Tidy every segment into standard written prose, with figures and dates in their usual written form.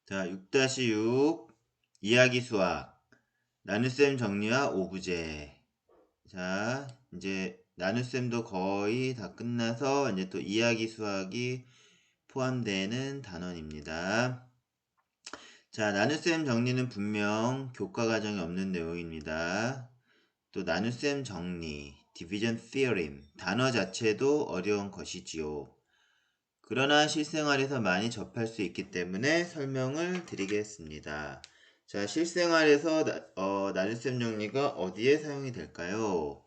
자, 6-6 이야기 수학 나눗셈 정리와 오브제. 자, 이제 나눗셈도 거의 다 끝나서 이제 또 이야기 수학이 포함되는 단원입니다. 자, 나눗셈 정리는 분명 교과 과정에 없는 내용입니다. 또 나눗셈 정리, 디비전 theorem, 단어 자체도 어려운 것이지요. 그러나 실생활에서 많이 접할 수 있기 때문에 설명을 드리겠습니다. 자, 실생활에서 나눗셈 정리가 어디에 사용이 될까요?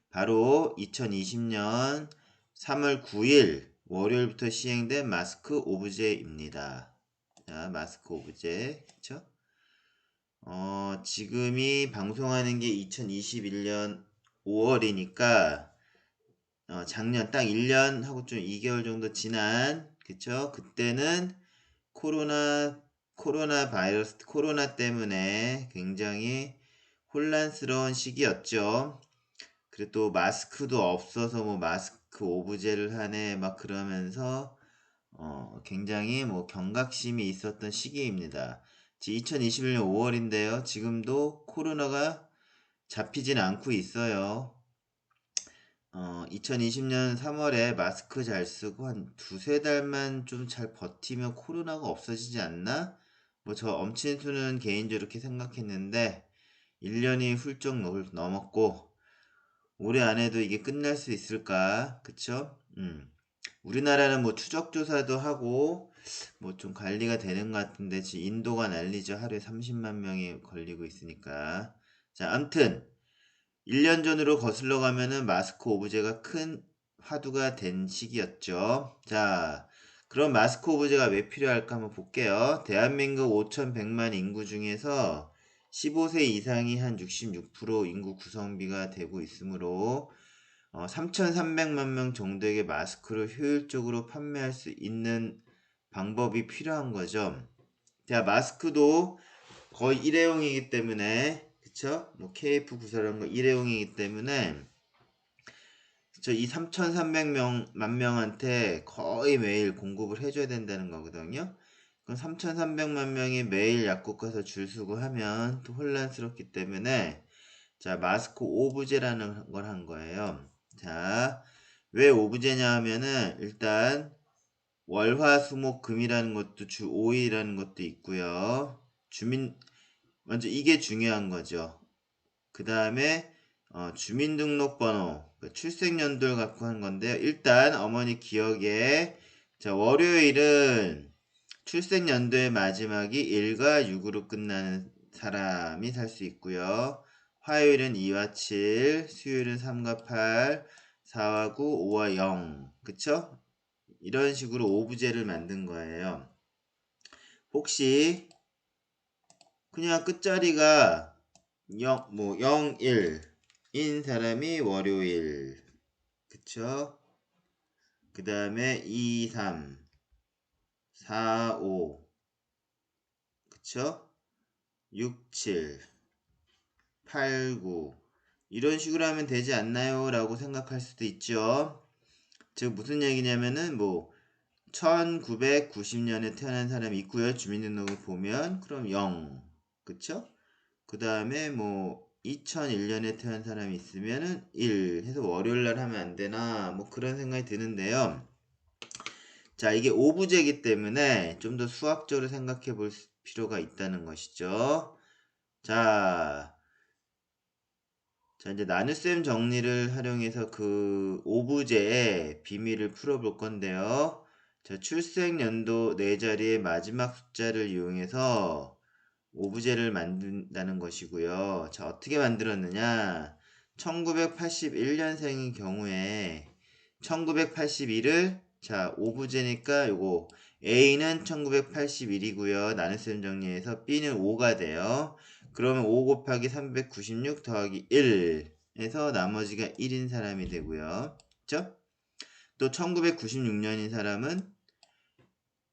바로 2020년 3월 9일 월요일부터 시행된 마스크 오브제입니다. 자, 마스크 오브제. 그쵸? 지금이 방송하는 게 2021년 5월이니까 작년 딱 1년 하고 좀 2개월 정도 지난, 그쵸? 그때는 코로나 때문에 굉장히 혼란스러운 시기였죠. 그리고 또 마스크도 없어서 뭐 마스크 오브제를 하네 막 그러면서 굉장히 뭐 경각심이 있었던 시기입니다. 2021년 5월인데요. 지금도 코로나가 잡히진 않고 있어요. 2020년 3월에 마스크 잘 쓰고 한 두세 달만 좀 잘 버티면 코로나가 없어지지 않나? 뭐 저 엄친수는 개인적으로 이렇게 생각했는데 1년이 훌쩍 넘었고 올해 안에도 이게 끝날 수 있을까? 그쵸? 우리나라는 뭐 추적조사도 하고 뭐 좀 관리가 되는 것 같은데 지금 인도가 난리죠. 하루에 30만 명이 걸리고 있으니까. 자, 암튼 1년 전으로 거슬러 가면은 마스크 오브제가 큰 화두가 된 시기였죠. 자, 그럼 마스크 오브제가 왜 필요할까 한번 볼게요. 대한민국 5,100만 인구 중에서 15세 이상이 한 66% 인구 구성비가 되고 있으므로 3,300만 명 정도에게 마스크를 효율적으로 판매할 수 있는 방법이 필요한 거죠. 자, 마스크도 거의 일회용이기 때문에, 그쵸? 뭐 KF94라는 거 일회용이기 때문에, 그쵸? 이 3,300만 명한테 거의 매일 공급을 해줘야 된다는 거거든요. 그럼 3,300만 명이 매일 약국 가서 줄 서고 하면 또 혼란스럽기 때문에, 자, 마스크 오브제라는 걸 한 거예요. 자, 왜 오브제냐 하면은, 일단, 월화수목금이라는 것도 주 5일이라는 것도 있고요. 먼저 이게 중요한 거죠. 그 다음에 주민등록번호, 출생연도를 갖고 한 건데요. 일단 어머니 기억에 자, 월요일은 출생연도의 마지막이 1과 6으로 끝나는 사람이 살 수 있고요. 화요일은 2와 7, 수요일은 3과 8, 4와 9, 5와 0. 그쵸? 이런 식으로 오브제를 만든 거예요. 혹시 그냥 끝자리가 0, 1인 사람이 월요일. 그쵸? 그 다음에 2, 3, 4, 5. 그쵸? 6, 7, 8, 9. 이런 식으로 하면 되지 않나요? 라고 생각할 수도 있죠. 즉, 무슨 얘기냐면은, 1990년에 태어난 사람이 있고요. 주민등록을 보면, 그럼 0. 그쵸? 그 다음에 2001년에 태어난 사람이 있으면은 1 해서 월요일날 하면 안 되나 뭐 그런 생각이 드는데요. 자, 이게 오브제이기 때문에 좀 더 수학적으로 생각해 볼 필요가 있다는 것이죠. 자, 이제 나눗셈 정리를 활용해서 그 오브제의 비밀을 풀어볼 건데요. 자, 출생연도 4자리의 마지막 숫자를 이용해서 오브제를 만든다는 것이고요. 자, 어떻게 만들었느냐? 1981년생인 경우에 1981을 자, 오브제니까 요거 A는 1981이고요. 나눗셈 정리해서 B는 5가 돼요. 그러면 5 곱하기 396 더하기 1 해서 나머지가 1인 사람이 되고요. 그쵸? 또 1996년인 사람은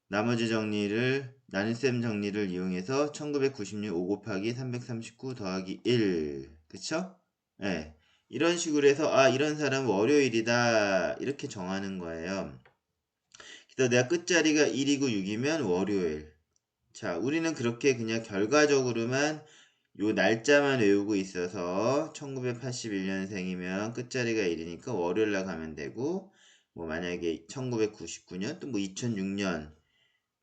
나머지 정리를 나눗셈 정리를 이용해서 1996 5 곱하기 339 더하기 1 그쵸? 네. 이런 식으로 해서 이런 사람은 월요일이다 이렇게 정하는 거예요. 그래서 내가 끝자리가 1이고 6이면 월요일 자, 우리는 그렇게 그냥 결과적으로만 요 날짜만 외우고 있어서 1981년생이면 끝자리가 1이니까 월요일 날 가면 되고, 뭐 만약에 1999년 또 뭐 2006년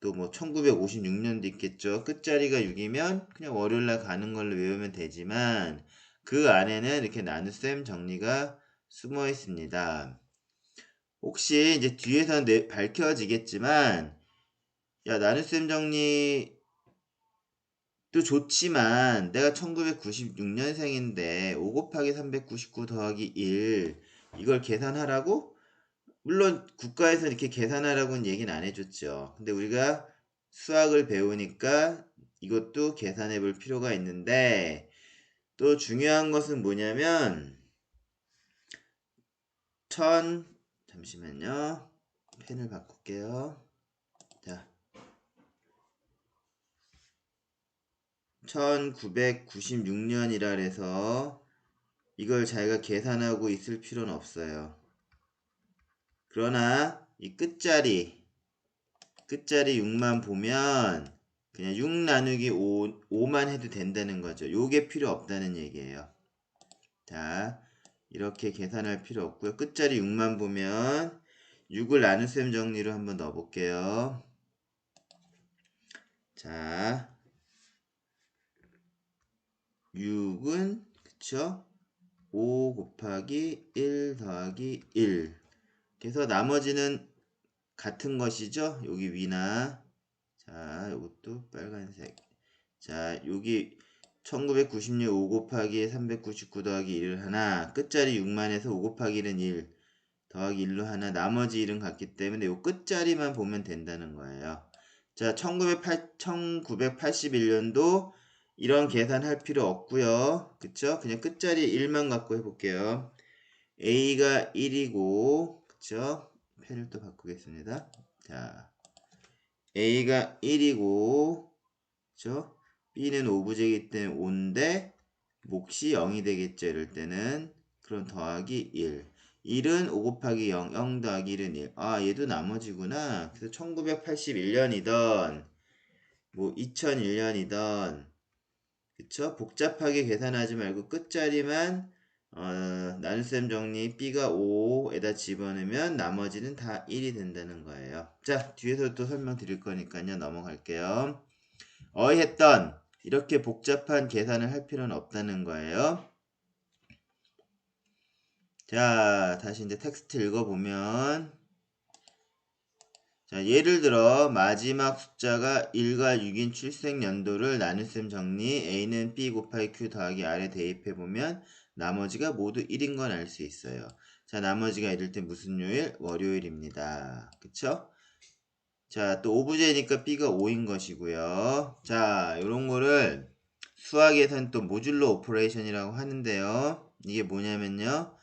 또 뭐 1956년도 있겠죠. 끝자리가 6이면 그냥 월요일 날 가는 걸로 외우면 되지만 그 안에는 이렇게 나눗셈 정리가 숨어 있습니다. 혹시 이제 뒤에서 밝혀지겠지만, 야, 나눗셈 정리도 좋지만 내가 1996년생인데 5 곱하기 399 더하기 1 이걸 계산하라고? 물론 국가에서 이렇게 계산하라고는 얘기는 안 해줬죠. 근데 우리가 수학을 배우니까 이것도 계산해 볼 필요가 있는데, 또 중요한 것은 뭐냐면 잠시만요. 펜을 바꿀게요. 자, 1996년이라 해서 이걸 자기가 계산하고 있을 필요는 없어요. 그러나 이 끝자리 6만 보면 그냥 6 나누기 5만 해도 된다는 거죠. 요게 필요 없다는 얘기예요. 자, 이렇게 계산할 필요 없고요. 끝자리 6만 보면 6을 나눗셈 정리로 한번 넣어 볼게요. 자, 6은 그쵸? 5 곱하기 1 더하기 1. 그래서 나머지는 같은 것이죠. 여기 위나. 자, 이것도 빨간색. 자, 여기 1996 5 곱하기 399 더하기 1을 하나, 끝자리 6만에서 5 곱하기 1은 1 더하기 1로 하나, 나머지 1은 같기 때문에 요 끝자리만 보면 된다는 거예요. 자, 1981년도 이런 계산할 필요 없고요. 그쵸? 그냥 끝자리 1만 갖고 해볼게요. A가 1이고, 그쵸? 펜을 또 바꾸겠습니다. 자, A가 1이고, 그쵸? B는 오브제이기 때문에 5인데, 몫이 0이 되겠죠. 이럴 때는. 그럼 더하기 1. 1은 5 곱하기 0, 0 더하기 1은 1. 아, 얘도 나머지구나. 그래서 1981년이던, 뭐 2001년이던, 그쵸? 복잡하게 계산하지 말고 끝자리만 나눗셈 정리 B가 5에다 집어넣으면 나머지는 다 1이 된다는 거예요. 자, 뒤에서 또 설명드릴 거니까요. 넘어갈게요. 어휘했던 이렇게 복잡한 계산을 할 필요는 없다는 거예요. 자, 다시 이제 텍스트 읽어보면, 자, 예를 들어 마지막 숫자가 1과 6인 출생연도를 나눗셈 정리 A는 B 곱하기 Q 더하기 R에 대입해보면 나머지가 모두 1인 건 알 수 있어요. 자, 나머지가 이럴 때 무슨 요일? 월요일입니다. 그쵸? 자, 또 오브제니까 B가 5인 것이고요. 자, 요런 거를 수학에서는 또 모듈러 오퍼레이션이라고 하는데요. 이게 뭐냐면요.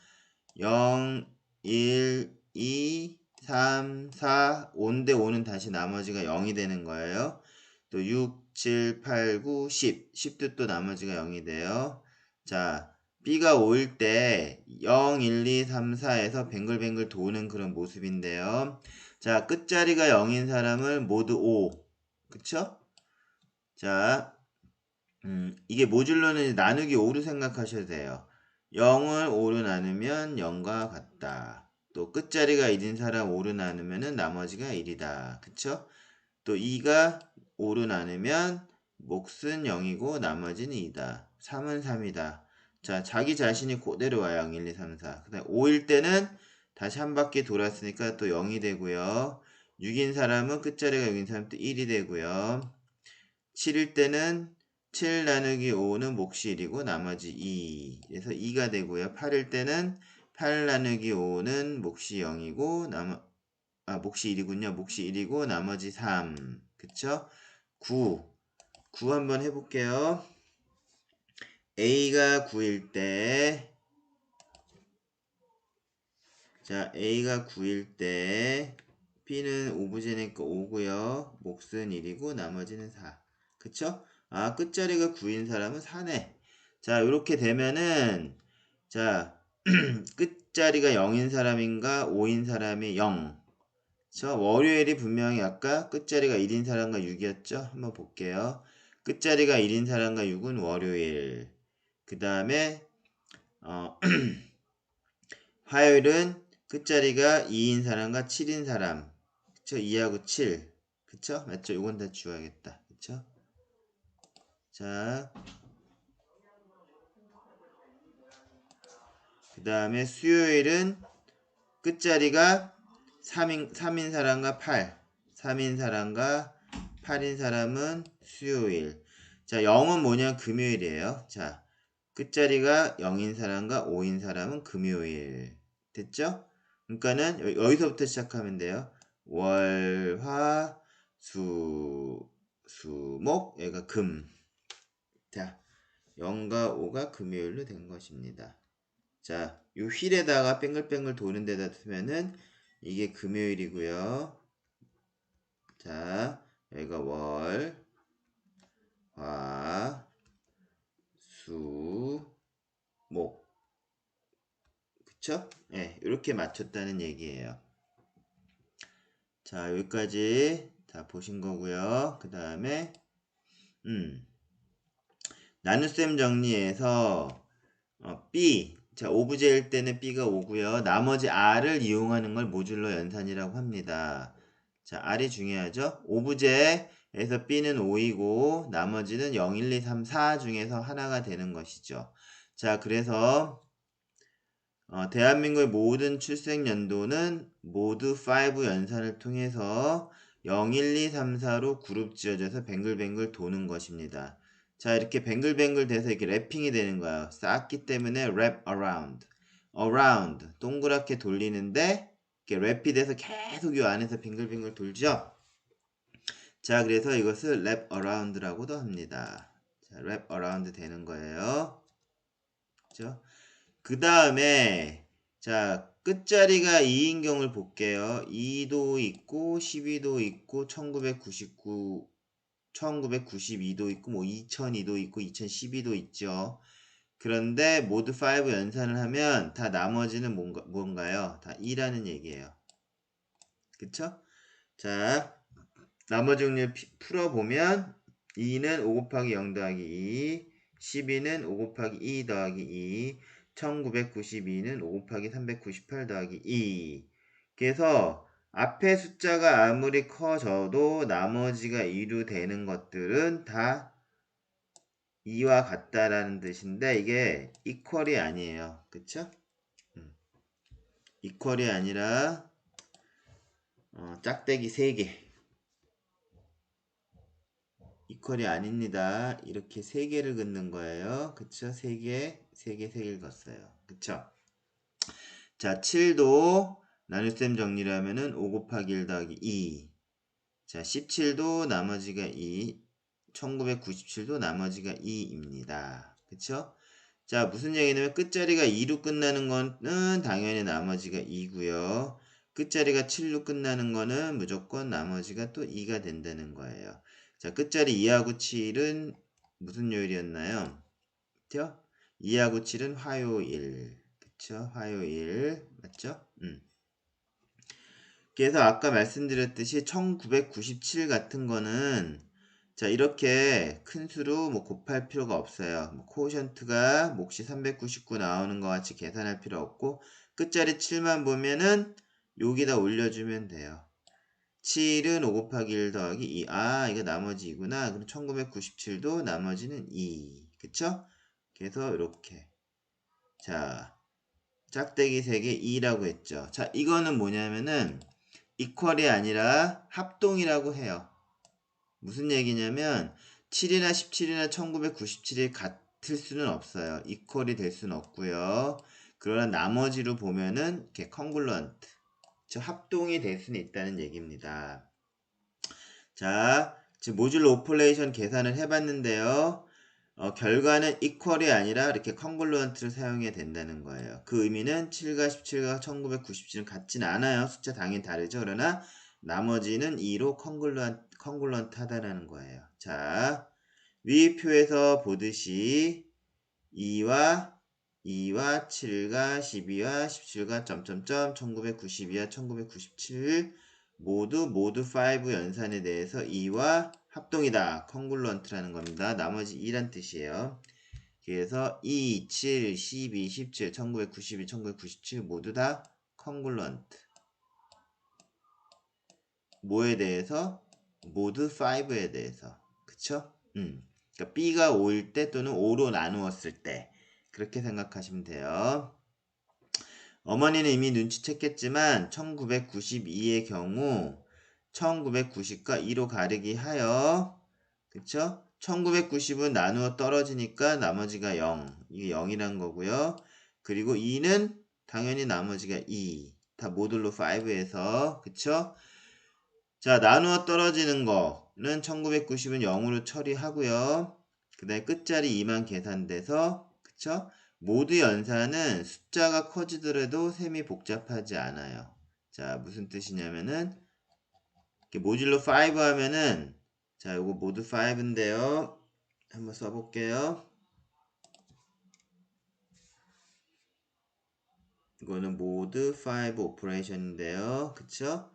0, 1, 2, 3, 4, 5인데 5는 다시 나머지가 0이 되는 거예요. 또 6, 7, 8, 9, 10. 10도 또 나머지가 0이 돼요. 자, B가 5일 때 0, 1, 2, 3, 4에서 뱅글뱅글 도는 그런 모습인데요. 자, 끝자리가 0인 사람을 모두 5. 그쵸? 자, 이게 모듈러는 나누기 5로 생각하셔도 돼요. 0을 5로 나누면 0과 같다. 또 끝자리가 1인 사람 5로 나누면 나머지가 1이다. 그쵸? 또 2가 5로 나누면 몫은 0이고 나머지는 2다. 3은 3이다. 자, 자기 자신이 그대로 와요. 0, 1, 2, 3, 4. 그 다음 5일 때는 다시 한 바퀴 돌았으니까 또 0이 되고요. 6인 사람은 끝자리가 6인 사람 또 1이 되고요. 7일 때는 7 나누기 5는 몫이 1이고 나머지 2. 그래서 2가 되고요. 8일 때는 8 나누기 5는 몫이 0이고 몫이 1이군요. 몫이 1이고 나머지 3. 그쵸? 9 한번 해볼게요. A가 9일 때, 자, A가 9일 때, B는 오브제니까 5고요. 몫은 1이고 나머지는 4. 그쵸? 아, 끝자리가 9인 사람은 4네. 자, 이렇게 되면은, 자, 끝자리가 0인 사람인가 5인 사람이 0. 저 월요일이 분명히 아까 끝자리가 1인 사람과 6이었죠? 한번 볼게요. 끝자리가 1인 사람과 6은 월요일. 그 다음에 화요일은 끝자리가 2인 사람과 7인 사람. 그쵸? 2하고 7. 그쵸? 맞죠? 요건 다 지워야겠다. 그쵸? 자, 그 다음에 수요일은 끝자리가 3인 사람과 8. 3인 사람과 8인 사람은 수요일. 자, 0은 뭐냐? 금요일이에요. 자, 끝자리가 0인 사람과 5인 사람은 금요일. 됐죠? 그러니까는 여기서부터 시작하면 돼요. 월, 화, 수, 목, 얘가 금. 자, 0과 5가 금요일로 된 것입니다. 자, 요 휠에다가 뱅글뱅글 도는 데다 두면은 이게 금요일이고요. 자, 여기가 월, 화, 수, 목. 그쵸? 네, 이렇게 맞췄다는 얘기예요. 자, 여기까지 다 보신 거고요. 그 다음에 나눗셈 정리해서 B, 자, 오브제일 때는 B가 5고요. 나머지 R을 이용하는 걸 모듈러 연산이라고 합니다. 자, R이 중요하죠. 오브제에서 B는 5이고 나머지는 0, 1, 2, 3, 4 중에서 하나가 되는 것이죠. 자, 그래서 대한민국의 모든 출생 연도는 모두 5 연산을 통해서 0, 1, 2, 3, 4로 그룹 지어져서 뱅글뱅글 도는 것입니다. 자, 이렇게 뱅글뱅글 돼서 이렇게 랩핑이 되는 거예요. 쌓기 때문에 wrap around. around. 동그랗게 돌리는데 이렇게 랩이 돼서 계속 이 안에서 뱅글뱅글 돌죠. 자, 그래서 이것을 wrap around라고도 합니다. 자, wrap around 되는 거예요. 그죠? 그 다음에 자, 끝자리가 2인 경우를 볼게요. 2도 있고 12도 있고 1992도 있고 뭐 2002도 있고 2012도 있죠. 그런데 모두 5 연산을 하면 다 나머지는 뭔가요? 다 2라는 얘기예요. 그쵸? 자, 나머지 확률 풀어보면 2는 5 곱하기 0 더하기 2, 12는 5 곱하기 2 더하기 2, 1992는 5 곱하기 398 더하기 2. 그래서 앞에 숫자가 아무리 커져도 나머지가 2로 되는 것들은 다 2와 같다라는 뜻인데 이게 이퀄이 아니에요. 그쵸? 이퀄이 아니라 짝대기 3개. 이퀄이 아닙니다. 이렇게 3개를 긋는 거예요. 그쵸? 3개, 3개, 3개를 긋어요. 그쵸? 자, 7도 나눗셈 정리를 하면은 5 곱하기 1 더하기 2. 자, 17도 나머지가 2. 1997도 나머지가 2입니다. 그쵸? 자, 무슨 얘기냐면 끝자리가 2로 끝나는 거는 당연히 나머지가 2고요. 끝자리가 7로 끝나는 거는 무조건 나머지가 또 2가 된다는 거예요. 자, 끝자리 2하고 7은 무슨 요일이었나요? 그쵸? 2하고 7은 화요일. 그쵸? 화요일. 맞죠? 그래서 아까 말씀드렸듯이 1997 같은 거는 자, 이렇게 큰 수로 뭐 곱할 필요가 없어요. 뭐 코오션트가 몫이 399 나오는 것 같이 계산할 필요 없고 끝자리 7만 보면은 여기다 올려주면 돼요. 7은 5 곱하기 1 더하기 2. 아, 이거 나머지 2구나. 그럼 1997도 나머지는 2. 그쵸? 그래서 이렇게. 자, 짝대기 3개 2라고 했죠. 자, 이거는 뭐냐면은 이퀄이 아니라 합동이라고 해요. 무슨 얘기냐면 7이나 17이나 1997이 같을 수는 없어요. 이퀄이 될 수는 없고요. 그러나 나머지로 보면은 이렇게 컨글런트, 즉 합동이 될 수는 있다는 얘기입니다. 자, 지금 모듈러 오퍼레이션 계산을 해봤는데요. 결과는 이퀄이 아니라 이렇게 컨글루언트를 사용해야 된다는 거예요. 그 의미는 7과 17과 1997은 같진 않아요. 숫자 당연히 다르죠. 그러나 나머지는 2로 컨글루언트 하다라는 거예요. 자, 위 표에서 보듯이 2와 7과 12와 17과 점점점 1992와 1997 모드 5 연산에 대해서 2와 합동이다. 컨글루언트라는 겁니다. 나머지 2란 뜻이에요. 그래서 2, 7, 12, 17, 1992, 1997 모두 다 컨글루언트. 뭐에 대해서? 모드 5에 대해서. 그쵸? 그러니까 B가 5일 때 또는 5로 나누었을 때 그렇게 생각하시면 돼요. 어머니는 이미 눈치챘겠지만 1992의 경우 1990과 2로 가르기 하여 그쵸? 1990은 나누어 떨어지니까 나머지가 0. 이게 0이란 거고요. 그리고 2는 당연히 나머지가 2. 다 모듈로 5에서 그쵸? 자, 나누어 떨어지는 거는 1990은 0으로 처리하고요. 그 다음에 끝자리 2만 계산돼서 그쵸? 모두 연산은 숫자가 커지더라도 셈이 복잡하지 않아요. 자, 무슨 뜻이냐면은 모듈로 5 하면은 자, 요거 모드 5인데요. 한번 써볼게요. 이거는 모드 5 오퍼레이션인데요. 그쵸?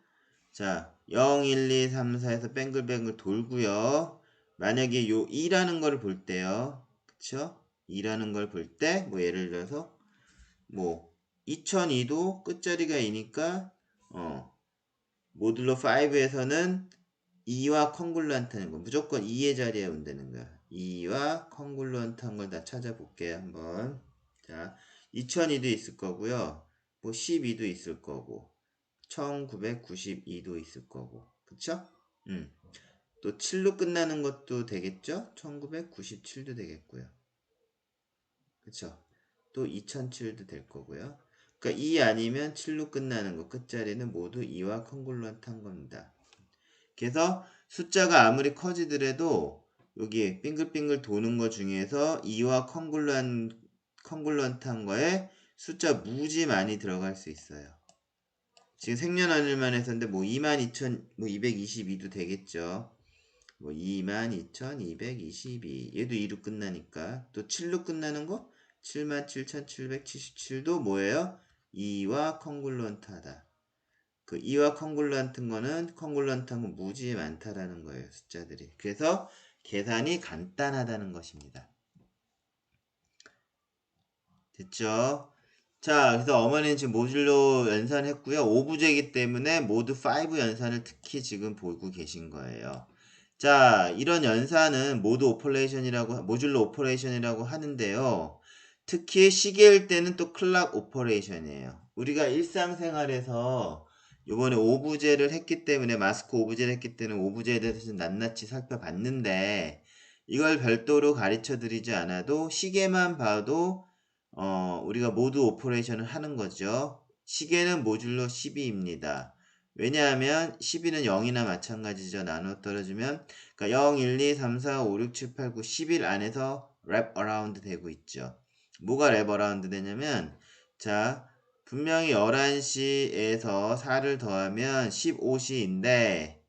자, 0, 1, 2, 3, 4에서 뱅글뱅글 돌고요. 만약에 요 2라는 걸 볼 때요. 그쵸? 2라는 걸 볼 때, 뭐 예를 들어서, 뭐, 2002도 끝자리가 2니까, 모듈로 5에서는 2와 컨글루언트한 거. 무조건 2의 자리에 온다는 거야. 2와 컨글루언트한 걸 다 찾아볼게요. 한번. 자, 2002도 있을 거고요. 뭐 12도 있을 거고. 1992도 있을 거고. 그쵸? 또 7로 끝나는 것도 되겠죠? 1997도 되겠고요. 그쵸? 또 2007도 될 거고요. 그러니까 2 아니면 7로 끝나는 거 끝자리는 모두 2와 컨글루언트한 겁니다. 그래서 숫자가 아무리 커지더라도 여기 빙글빙글 도는 거 중에서 2와 컨글루언트한 거에 숫자 무지 많이 들어갈 수 있어요. 지금 생년월일만 했었는데 뭐 22,222도 되겠죠. 뭐 22,222 얘도 2로 끝나니까 또 7로 끝나는 거 77,777도 뭐예요? 2와 컨글루언트하다. 그 2와 컨글루언트인 거는 컨글루언트한 건 무지 많다라는 거예요. 숫자들이. 그래서 계산이 간단하다는 것입니다. 됐죠? 자, 그래서 어머니는 지금 모듈로 연산했고요. 5부제이기 때문에 모드 5 연산을 특히 지금 보고 계신 거예요. 자, 이런 연산은 모듈로 오퍼레이션이라고 하는데요. 특히 시계일 때는 또 클락 오퍼레이션이에요. 우리가 일상생활에서 요번에 오부제를 했기 때문에 마스크 오부제를 했기 때문에 오부제에 대해서 좀 낱낱이 살펴봤는데 이걸 별도로 가르쳐 드리지 않아도 시계만 봐도 우리가 모드 오퍼레이션을 하는 거죠. 시계는 모듈로 12입니다. 왜냐하면 12는 0이나 마찬가지죠. 나눠 떨어지면 그러니까 0, 1, 2, 3, 4, 5, 6, 7, 8, 9, 11 안에서 랩 어라운드 되고 있죠. 뭐가 랩 어라운드 되냐면 자 분명히 11시에서 4를 더하면 15시인데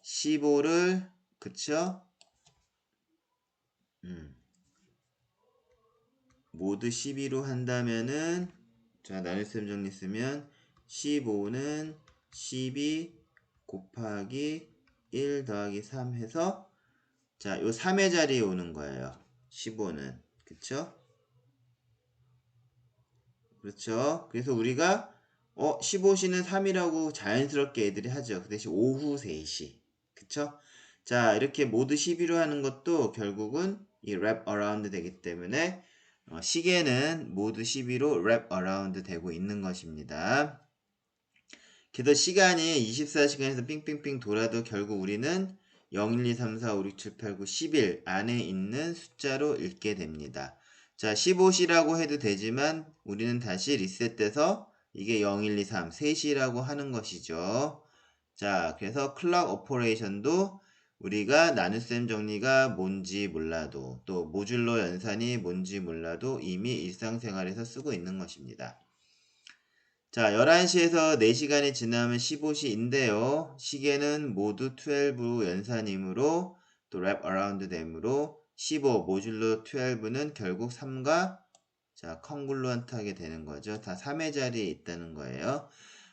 15를 그쵸? 모드 12로 한다면은 자 나눗셈 정리 쓰면 15는 12 곱하기 1 더하기 3 해서 자 요 3의 자리에 오는 거예요. 15는 그쵸? 그렇죠. 그래서 우리가 15시는 3이라고 자연스럽게 애들이 하죠. 그 대신 오후 3시. 그쵸? 자, 이렇게 모두 12로 하는 것도 결국은 이 랩 어라운드 되기 때문에 시계는 모두 12로 랩 어라운드 되고 있는 것입니다. 그래서 시간이 24시간에서 삥삥삥 돌아도 결국 우리는 0, 1, 2, 3, 4, 5, 6, 7, 8, 9, 11 안에 있는 숫자로 읽게 됩니다. 자, 15시라고 해도 되지만 우리는 다시 리셋돼서 이게 0, 1, 2, 3, 3시라고 하는 것이죠. 자, 그래서 클락 오퍼레이션도 우리가 나눗셈 정리가 뭔지 몰라도 또 모듈로 연산이 뭔지 몰라도 이미 일상생활에서 쓰고 있는 것입니다. 자, 11시에서 4시간이 지나면 15시인데요. 시계는 모두 12 연산이므로 또 랩 어라운드 되므로 15 모듈로 12는 결국 3과 자, 컨글루언트 하게 되는 거죠. 다 3의 자리에 있다는 거예요.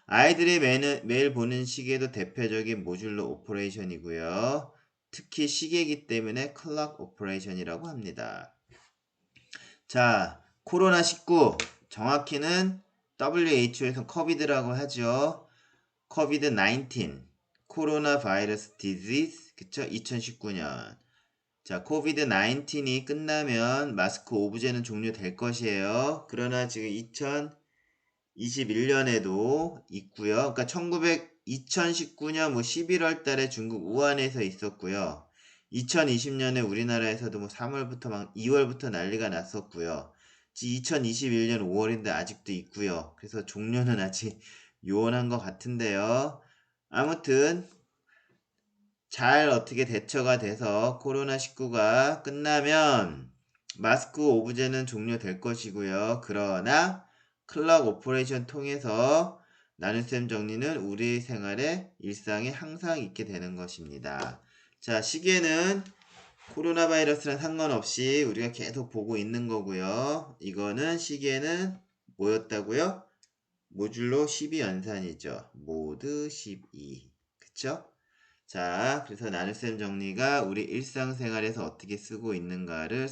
아이들이 매일 보는 시계도 대표적인 모듈러 오퍼레이션이고요. 특히 시계이기 때문에 클락 오퍼레이션이라고 합니다. 자, 코로나19 정확히는 WHO에서 코비드라고 하죠. 코비드 19 코로나 바이러스 디지즈 그쵸? 2019년. 자, 코비드 19이 끝나면 마스크 오브제는 종료될 것이에요. 그러나 지금 2021년에도 있고요. 그러니까 2019년 뭐 11월 달에 중국 우한에서 있었고요. 2020년에 우리나라에서도 뭐 3월부터 막 2월부터 난리가 났었고요. 2021년 5월인데 아직도 있고요. 그래서 종료는 아직 요원한 것 같은데요. 아무튼 잘 어떻게 대처가 돼서 코로나19가 끝나면 마스크 오브제는 종료될 것이고요. 그러나 클럭 오퍼레이션 통해서 나눗셈 정리는 우리 생활의 일상에 항상 있게 되는 것입니다. 자, 시계는 코로나 바이러스랑 상관없이 우리가 계속 보고 있는 거고요. 이거는 시계는 뭐였다고요? 모듈로 12연산이죠. 모드 12. 그쵸? 자, 그래서 나눗셈 정리가 우리 일상생활에서 어떻게 쓰고 있는가를